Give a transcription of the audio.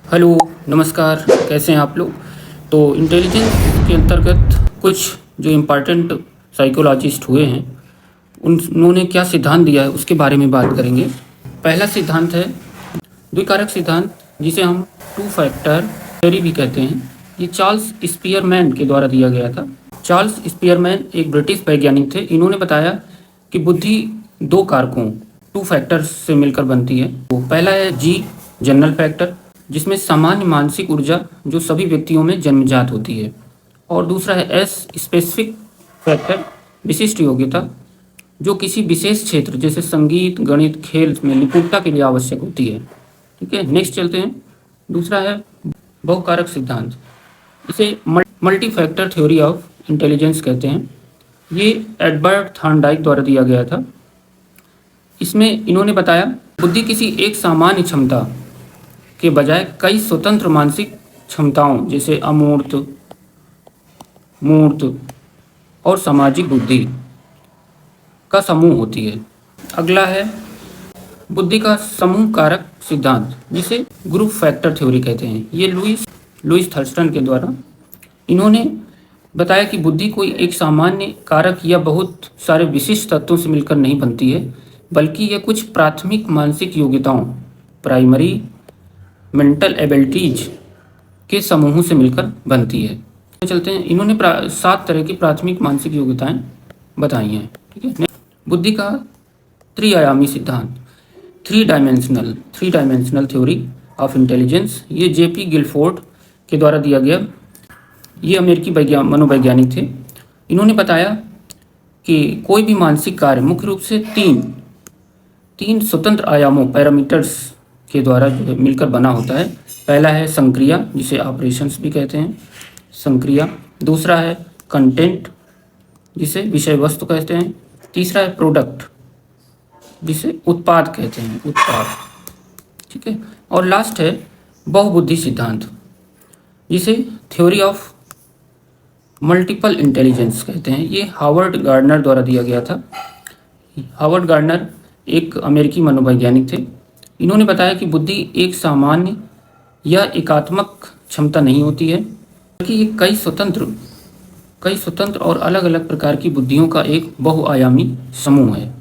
Hello, नमस्कार। कैसे हैं आप लोग? तो इंटेलिजेंस के अंतर्गत कुछ जो इम्पोर्टेंट साइकोलॉजिस्ट हुए हैं उन्होंने क्या सिद्धांत दिया है उसके बारे में बात करेंगे। पहला सिद्धांत है द्विकारक सिद्धांत, जिसे हम टू फैक्टर थ्योरी भी कहते हैं। ये चार्ल्स स्पीयरमैन के द्वारा दिया गया था। चार्ल्स स्पीयरमैन एक ब्रिटिश वैज्ञानिक थे। इन्होंने बताया कि बुद्धि दो कारकों टू फैक्टर्स से मिलकर बनती है। तो पहला है जी, जनरल फैक्टर, जिसमें सामान्य मानसिक ऊर्जा जो सभी व्यक्तियों में जन्मजात होती है। और दूसरा है एस, स्पेसिफिक फैक्टर, विशिष्ट योग्यता, जो किसी विशेष क्षेत्र जैसे संगीत, गणित, खेल में निपुणता के लिए आवश्यक होती है। ठीक है, नेक्स्ट चलते हैं। दूसरा है बहुकारक सिद्धांत, इसे multi factor theory of intelligence कहते हैं। ये एडवर्ड थॉर्नडाइक द्वारा दिया गया था। इसमें इन्होंने बताया बुद्धि किसी एक सामान्य क्षमता के बजाय कई स्वतंत्र मानसिक क्षमताओं जैसे अमूर्त, मूर्त और सामाजिक बुद्धि का समूह होती है। अगला है बुद्धि का समूह कारक सिद्धांत, जिसे ग्रुप फैक्टर थ्योरी कहते हैं। ये लुईस थर्स्टन के द्वारा इन्होंने बताया कि बुद्धि कोई एक सामान्य कारक या बहुत सारे विशिष्ट तत्वों से मिलकर नहीं बनती है, बल्कि यह कुछ प्राथमिक मानसिक योग्यताओं, प्राइमरी मेंटल एबिलिटीज के समूहों से मिलकर बनती है। तो चलते हैं, इन्होंने 7 तरह की प्राथमिक मानसिक योग्यताएं बताई हैं। ठीक है, बुद्धि का त्रिआयामी सिद्धांत, three dimensional theory of intelligence, ये जेपी गिलफोर्ड के द्वारा दिया गया। ये अमेरिकी मनोवैज्ञानिक थे। इन्होंने बताया कि कोई भी मानसिक कार्य मुख्य रूप से तीन स्वतंत्र आयामों, पैरामीटर्स के द्वारा जो है मिलकर बना होता है। पहला है संक्रिया, जिसे ऑपरेशंस भी कहते हैं, संक्रिया। दूसरा है कंटेंट, जिसे विषय वस्तु कहते हैं। तीसरा है प्रोडक्ट, जिसे उत्पाद कहते हैं, उत्पाद। ठीक है, और लास्ट है बहुबुद्धि सिद्धांत, जिसे थ्योरी ऑफ मल्टीपल इंटेलिजेंस कहते हैं। ये हावर्ड गार्डनर द्वारा दिया गया था। हावर्ड गार्डनर एक अमेरिकी मनोवैज्ञानिक थे। इन्होंने बताया कि बुद्धि एक सामान्य या एकात्मक क्षमता नहीं होती है, बल्कि ये कई स्वतंत्र और अलग अलग प्रकार की बुद्धियों का एक बहुआयामी समूह है।